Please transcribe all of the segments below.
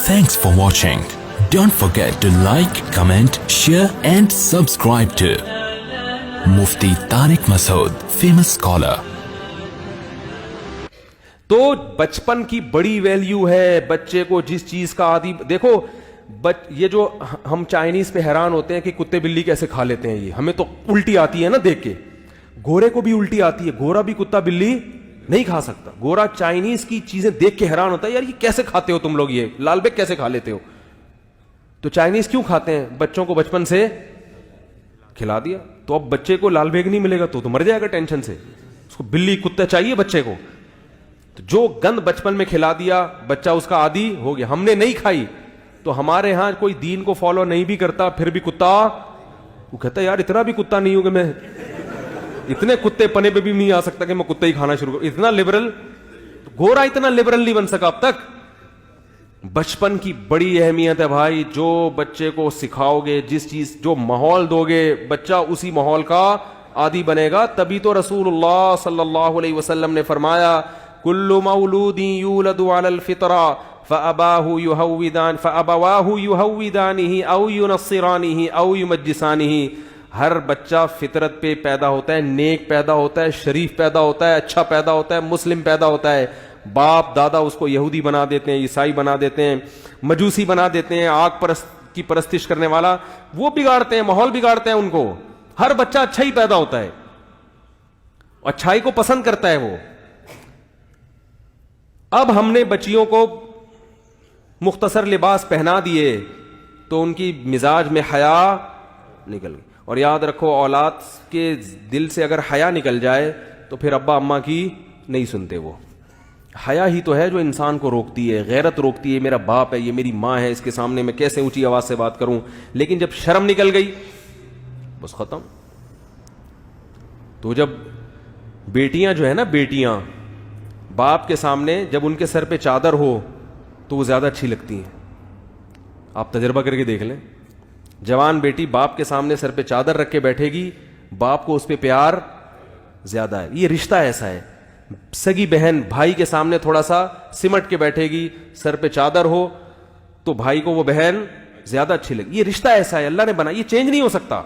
Thanks for watching. Don't forget to like, comment, share and subscribe to Mufti Tariq Masood, famous scholar. تو بچپن کی بڑی value ہے بچے کو جس چیز کا عادی. دیکھو یہ جو ہم چائنیز پہ حیران ہوتے ہیں کہ کتے بلی کیسے کھا لیتے ہیں, یہ ہمیں تو الٹی آتی ہے نا دیکھ کے. گورے کو بھی الٹی آتی ہے, گورا بھی کتا بلی نہیں کھا سکتا. گورا چائنیز کی چیزیں دیکھ کے حیران ہوتا ہے, یار یہ کیسے کھاتے ہو تم لوگ, یہ لال بیگ کیسے کھا لیتے ہو. تو چائنیز کیوں کھاتے ہیں؟ بچوں کو بچپن سے کھلا دیا. تو اب بچے کو لال بیگ نہیں ملے گا تو مر جائے گا ٹینشن سے. اس کو بلی کتا چاہیے بچے کو. تو جو گند بچپن میں کھلا دیا بچہ اس کا عادی ہو گیا. ہم نے نہیں کھائی تو ہمارے ہاں کوئی دین کو فالو نہیں بھی کرتا, پھر بھی کتا, وہ کہتا ہے یار اتنا بھی کتا نہیں ہوں کہ میں اتنے کتے پنے پہ بھی نہیں آ سکتا کہ میں کتا ہی کھانا شروع کروں. اتنا لبرل گورا اتنا لبرل نہیں بن سکا اب تک. بچپن کی بڑی اہمیت ہے بھائی. جو بچے کو سکھاؤ گے, جس چیز جو ماحول دو گے, بچہ اسی ماحول کا عادی بنے گا. تبھی تو رسول اللہ صلی اللہ علیہ وسلم نے فرمایا کل مولود یولد علی الفطرہ فأبواہ یہودانہ او ینصرانہ او یمجسانہ. ہر بچہ فطرت پہ پیدا ہوتا ہے, نیک پیدا ہوتا ہے, شریف پیدا ہوتا ہے, اچھا پیدا ہوتا ہے, مسلم پیدا ہوتا ہے. باپ دادا اس کو یہودی بنا دیتے ہیں, عیسائی بنا دیتے ہیں, مجوسی بنا دیتے ہیں, آگ کی پرستش کرنے والا, وہ بگاڑتے ہیں, ماحول بگاڑتے ہیں ان کو. ہر بچہ اچھا ہی پیدا ہوتا ہے, اچھائی کو پسند کرتا ہے وہ. اب ہم نے بچیوں کو مختصر لباس پہنا دیے تو ان کی مزاج میں حیا نکل گئی. اور یاد رکھو اولاد کے دل سے اگر حیا نکل جائے تو پھر ابا اماں کی نہیں سنتے. وہ حیا ہی تو ہے جو انسان کو روکتی ہے, غیرت روکتی ہے. میرا باپ ہے, یہ میری ماں ہے, اس کے سامنے میں کیسے اونچی آواز سے بات کروں. لیکن جب شرم نکل گئی بس ختم. تو جب بیٹیاں جو ہے نا, بیٹیاں باپ کے سامنے جب ان کے سر پہ چادر ہو تو وہ زیادہ اچھی لگتی ہیں. آپ تجربہ کر کے دیکھ لیں. جوان بیٹی باپ کے سامنے سر پہ چادر رکھ کے بیٹھے گی, باپ کو اس پہ پیار زیادہ ہے. یہ رشتہ ایسا ہے. سگی بہن بھائی کے سامنے تھوڑا سا سمٹ کے بیٹھے گی, سر پہ چادر ہو تو بھائی کو وہ بہن زیادہ اچھی لگی. یہ رشتہ ایسا ہے, اللہ نے بنا, یہ چینج نہیں ہو سکتا.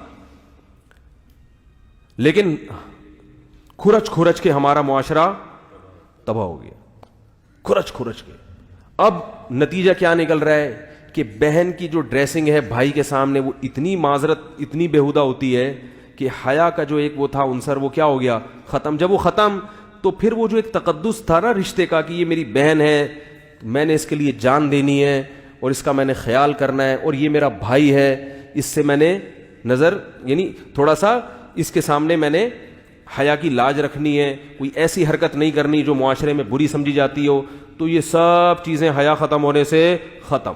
لیکن کھرچ کھرچ کے ہمارا معاشرہ تباہ ہو گیا, کھرچ کھرچ کے. اب نتیجہ کیا نکل رہا ہے کہ بہن کی جو ڈریسنگ ہے بھائی کے سامنے وہ اتنی معذرت, اتنی بےہودہ ہوتی ہے کہ حیا کا جو ایک وہ تھا عنصر وہ کیا ہو گیا, ختم. جب وہ ختم تو پھر وہ جو ایک تقدس تھا نا رشتے کا کہ یہ میری بہن ہے, میں نے اس کے لیے جان دینی ہے اور اس کا میں نے خیال کرنا ہے, اور یہ میرا بھائی ہے, اس سے میں نے نظر یعنی تھوڑا سا اس کے سامنے میں نے حیا کی لاج رکھنی ہے, کوئی ایسی حرکت نہیں کرنی جو معاشرے میں بری سمجھی جاتی ہو. تو یہ سب چیزیں حیا ختم ہونے سے ختم.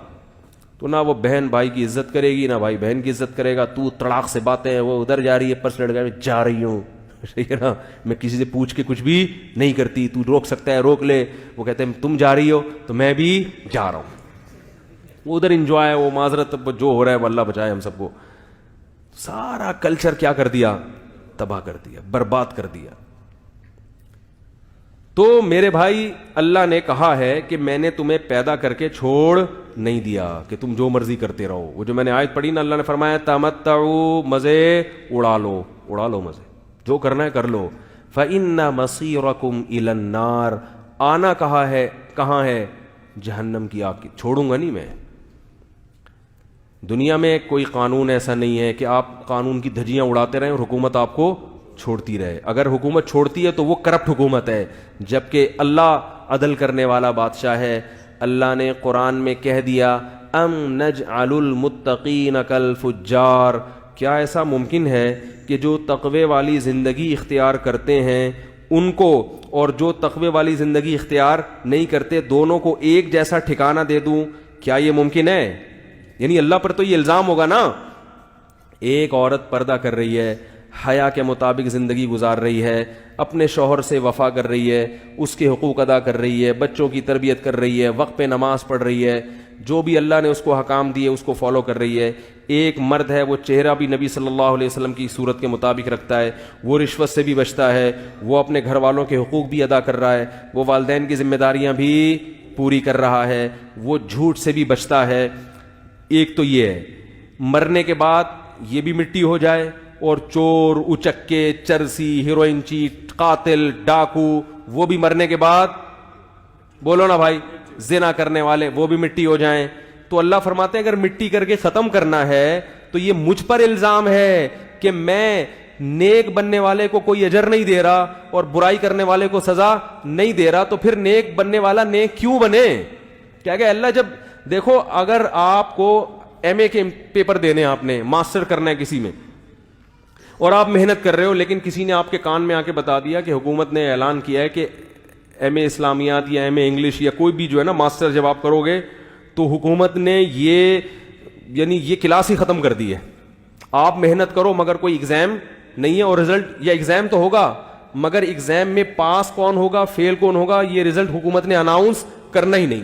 تو نہ وہ بہن بھائی کی عزت کرے گی, نہ بھائی بہن کی عزت کرے گا. تو تڑاک سے باتیں, وہ ادھر جا رہی ہے, پرس لڑ گیا, میں جا رہی ہوں, صحیح ہے نا, میں کسی سے پوچھ کے کچھ بھی نہیں کرتی, تو روک سکتا ہے روک لے. وہ کہتے ہیں تم جا رہی ہو تو میں بھی جا رہا ہوں. وہ ادھر انجوائے, وہ معذرت, جو ہو رہا ہے وہ اللہ بچائے ہم سب کو. سارا کلچر کیا کر دیا, تباہ کر دیا, برباد کر دیا. تو میرے بھائی اللہ نے کہا ہے کہ میں نے تمہیں پیدا کر کے چھوڑ نہیں دیا کہ تم جو مرضی کرتے رہو. وہ جو میں نے آیت پڑھی نا, اللہ نے فرمایا تمتعوا, مزے اڑا لو, اڑا لو مزے, جو کرنا ہے کر لو. فإن مصيركم إلى النار, آنا کہاں ہے, جہنم کی آگ کی. چھوڑوں گا نہیں میں. دنیا میں کوئی قانون ایسا نہیں ہے کہ آپ قانون کی دھجیاں اڑاتے رہیں اور حکومت آپ کو چھوڑتی رہے. اگر حکومت چھوڑتی ہے تو وہ کرپٹ حکومت ہے, جبکہ اللہ عدل کرنے والا بادشاہ ہے. اللہ نے قرآن میں کہہ دیا ام نجعل المتقین کالفجار, کیا ایسا ممکن ہے کہ جو تقوی والی زندگی اختیار کرتے ہیں ان کو اور جو تقوی والی زندگی اختیار نہیں کرتے دونوں کو ایک جیسا ٹھکانہ دے دوں؟ کیا یہ ممکن ہے؟ یعنی اللہ پر تو یہ الزام ہوگا نا. ایک عورت پردہ کر رہی ہے, حیا کے مطابق زندگی گزار رہی ہے, اپنے شوہر سے وفا کر رہی ہے, اس کے حقوق ادا کر رہی ہے, بچوں کی تربیت کر رہی ہے, وقت پہ نماز پڑھ رہی ہے, جو بھی اللہ نے اس کو حکام دیے اس کو فالو کر رہی ہے. ایک مرد ہے, وہ چہرہ بھی نبی صلی اللہ علیہ وسلم کی صورت کے مطابق رکھتا ہے, وہ رشوت سے بھی بچتا ہے, وہ اپنے گھر والوں کے حقوق بھی ادا کر رہا ہے, وہ والدین کی ذمہ داریاں بھی پوری کر رہا ہے وہ جھوٹ سے بھی بچتا ہے. ایک تو یہ ہے مرنے کے بعد یہ بھی مٹی ہو جائے, اور چور, اچکے, چرسی, ہیروئن چیٹ, قاتل, ڈاکو وہ بھی مرنے کے بعد, بولو نا بھائی, زنا کرنے والے وہ بھی مٹی ہو جائیں. تو اللہ فرماتے ہیں اگر مٹی کر کے ختم کرنا ہے تو یہ مجھ پر الزام ہے کہ میں نیک بننے والے کو کوئی اجر نہیں دے رہا اور برائی کرنے والے کو سزا نہیں دے رہا, تو پھر نیک بننے والا نیک کیوں بنے؟ کیا کہ اللہ جب دیکھو اگر آپ کو ایم اے کے پیپر دینے ہیں, آپ نے ماسٹر کرنا ہے کسی میں, اور آپ محنت کر رہے ہو, لیکن کسی نے آپ کے کان میں آ کے بتا دیا کہ حکومت نے اعلان کیا ہے کہ ایم اے اسلامیات یا ایم اے انگلش یا کوئی بھی جو ہے نا ماسٹر جب آپ کرو گے تو حکومت نے یہ یعنی یہ کلاس ہی ختم کر دی ہے, آپ محنت کرو مگر کوئی ایگزام نہیں ہے, اور رزلٹ یا ایگزام تو ہوگا مگر ایگزام میں پاس کون ہوگا فیل کون ہوگا یہ رزلٹ حکومت نے اناؤنس کرنا ہی نہیں,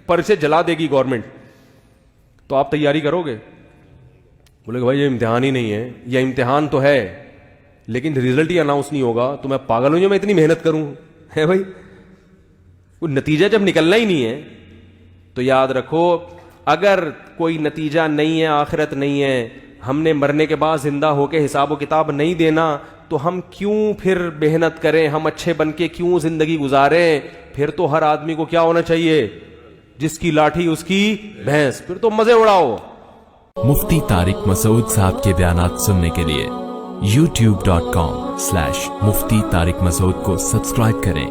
پرچے جلا دے گی گورنمنٹ. تو آپ تیاری کرو گے؟ بولے کہ بھائی یہ امتحان ہی نہیں ہے, یا امتحان تو ہے لیکن رزلٹ ہی اناؤنس نہیں ہوگا, تو میں پاگل ہوں جو میں اتنی محنت کروں, ہے بھائی کوئی نتیجہ جب نکلنا ہی نہیں ہے. تو یاد رکھو اگر کوئی نتیجہ نہیں ہے, آخرت نہیں ہے, ہم نے مرنے کے بعد زندہ ہو کے حساب و کتاب نہیں دینا, تو ہم کیوں پھر محنت کریں, ہم اچھے بن کے کیوں زندگی گزاریں؟ پھر تو ہر آدمی کو کیا ہونا چاہیے, جس کی لاٹھی اس کی بھینس, پھر تو مزے اڑاؤ. مفتی طارق مسعود صاحب کے بیانات سننے کے لیے youtube.com/مفتی طارق مسعود کو سبسکرائب کریں,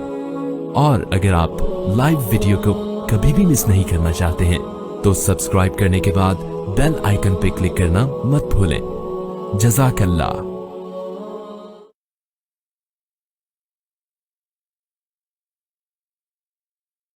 اور اگر آپ لائیو ویڈیو کو کبھی بھی مس نہیں کرنا چاہتے ہیں تو سبسکرائب کرنے کے بعد بیل آئیکن پہ کلک کرنا مت بھولیں. جزاک اللہ.